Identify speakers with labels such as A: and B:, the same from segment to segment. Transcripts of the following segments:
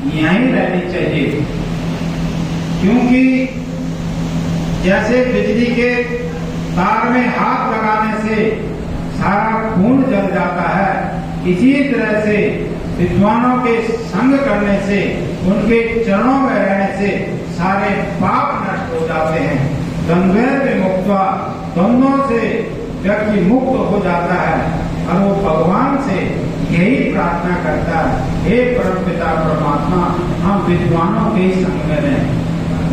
A: यहीं रहनी चाहिए। क्योंकि जैसे बिजली के तार में हाथ लगाने से सारा खून जल जाता है, इसी तरह से विद्वानों के संग करने से, उनके चरणों में रहने से सारे पाप नष्ट हो जाते हैं। द्वंद्वैर मुक्त्वा, द्वंद्वों से व्यक्ति मुक्त हो जाता है और वो भगवान से यही प्रार्थना करता है, हे परमपिता परमात्मा, हम विद्वानों के संग में रहें।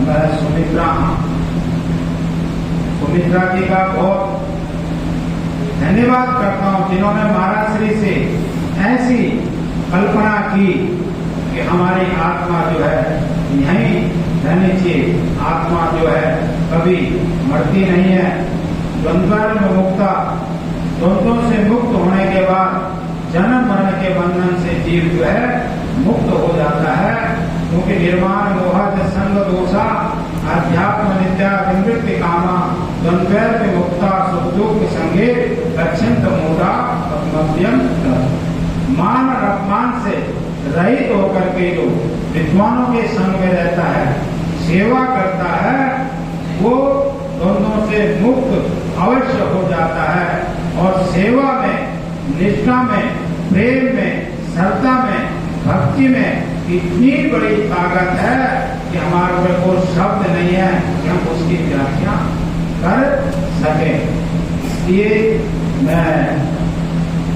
A: मैं सुमित्रा जी का बहुत धन्यवाद करता हूँ, जिन्होंने महाराज श्री से ऐसी कल्पना की कि हमारी आत्मा जो है यहीं रहनी चाहिए। आत्मा जो है कभी मरती नहीं है। द्वंद्व में मुक्ता, द्वंद्वों से मुक्त होने के बाद जन्म मरण के बंधन से जीव जो है मुक्त हो जाता है। क्योंकि निर्माण मोह संग दोषा अध्यात्म नित्या निवृत्ति कामा द्वंद्व मुक्ता सुख दुख संगे लक्ष्यंत मोटा मध्यम। मान और अपमान से रहित होकर के जो विद्वानों के संग में रहता है, सेवा करता है, वो द्वंद्वों से मुक्त अवश्य हो जाता है। और सेवा में, निष्ठा में, प्रेम में, श्रद्धा में, भक्ति में इतनी बड़ी ताकत है कि हमारे ऊपर कोई शब्द नहीं है कि हम उसकी व्याख्या कर सके। इसलिए मैं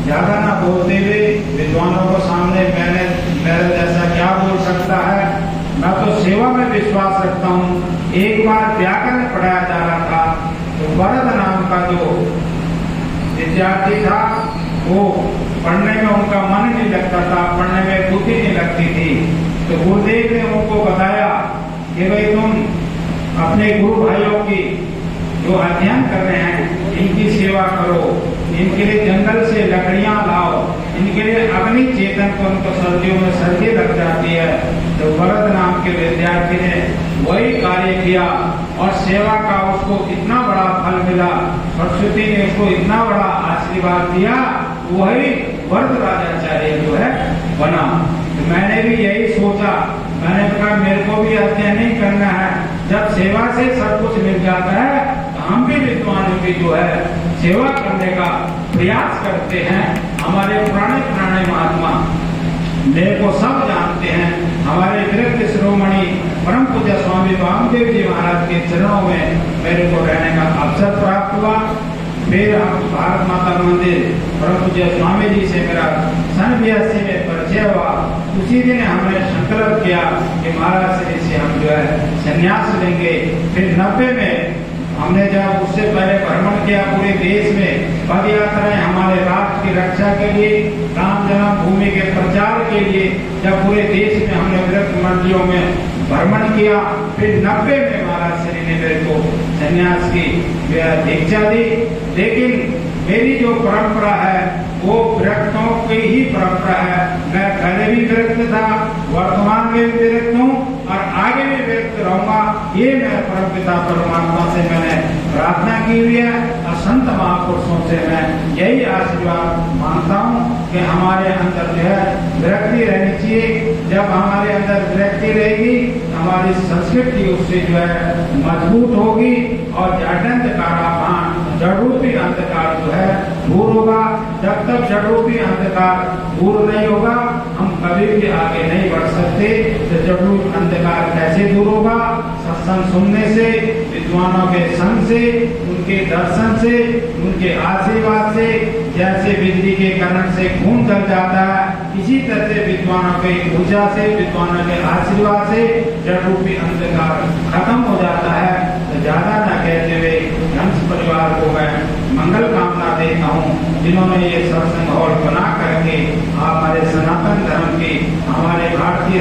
A: ज्यादा ना बोलते हुए विद्वानों को सामने मैंने मेरे जैसा क्या बोल सकता है। मैं तो सेवा में विश्वास रखता हूँ। एक बार व्याकरण पढ़ाया जा रहा था, तो वरद नाम का जो विद्यार्थी था, वो पढ़ने में उनका मन नहीं लगता था, पढ़ने में बुद्धि नहीं लगती थी। तो गुरुदेव ने उनको बताया कि भाई तुम अपने गुरु भाइयों की जो अध्ययन कर रहे हैं, इनकी सेवा करो, इनके लिए जंगल से लकड़ियां लाओ, इनके लिए अग्नि चेतन को उनको सर्दियों में सर्दी लग जाती है। तो वरद नाम के विद्यार्थी ने वही कार्य किया और सेवा का उसको इतना बड़ा फल मिला, सरस्वती ने उसको इतना बड़ा आशीर्वाद दिया, वही वरद राजाचार्य जो है बना। तो मैंने भी यही सोचा, मैंने कहा मेरे को भी अध्ययन नहीं करना है, जब सेवा से सब कुछ मिल जाता है तो हम भी विद्वानों की जो है सेवा करने का प्रयास करते हैं। हमारे पुराने महात्मा मेरे को सब जानते हैं। हमारे विरक्त शिरोमणि परम पूज्य स्वामी वामदेव जी महाराज के चरणों में मेरे को रहने का अवसर प्राप्त हुआ। फिर हम भारत माता मंदिर परम पूज्य स्वामी जी से मेरा सन 82 में परिचय हुआ। उसी दिन हमने संकल्प किया कि महाराज श्री से हम जो है संन्यास लेंगे। फिर 90 में हमने जब उससे पहले भ्रमण किया पूरे देश में, पद यात्राएं हमारे राष्ट्र की रक्षा के लिए, राम जन्म भूमि के प्रचार के लिए, जब पूरे देश में हमने विरक्त मंडलियों में भ्रमण किया। फिर 90 में महाराज श्री ने मेरे को संन्यास की दीक्षा दी। लेकिन मेरी जो परंपरा है वो विरक्तों की ही परंपरा है। मैं पहले भी विरक्त था, वर्तमान में भी विरक्त हूँ और आगे भी विरक्त रहूंगा। ये मैं परमपिता परमात्मा से मैंने प्रार्थना की हुई है और संत महापुरुषों से मैं यही आशीर्वाद मांगता हूँ कि हमारे अंदर जो है विरक्ति रहनी चाहिए। जब हमारे अंदर विरक्ति रहेगी, हमारी संस्कृति उससे जो है मजबूत होगी और जड़ंधकाराभान, जड़रूपी अंधकार जो है दूर होगा। जब तक जड़रूपी अंधकार दूर नहीं होगा, हम कभी भी आगे नहीं बढ़ सकते। तो जड़रूपी अंधकार कैसे दूर होगा? सत्संग सुनने से, विद्वानों के संग से, उनके दर्शन से, उनके आशीर्वाद से। जैसे बिजली के करंट से खून जल जाता है, इसी तरह से विद्वानों के ऊर्जा से, विद्वानों के आशीर्वाद से जड़रूपी अंधकार खत्म हो जाता है। तो ज्यादा न कहते हुए हंस परिवार को मैं मंगल कामना देता हूँ, जिन्होंने ये सत्संग हॉल बना करके हमारे सनातन धर्म की, हमारे भारतीय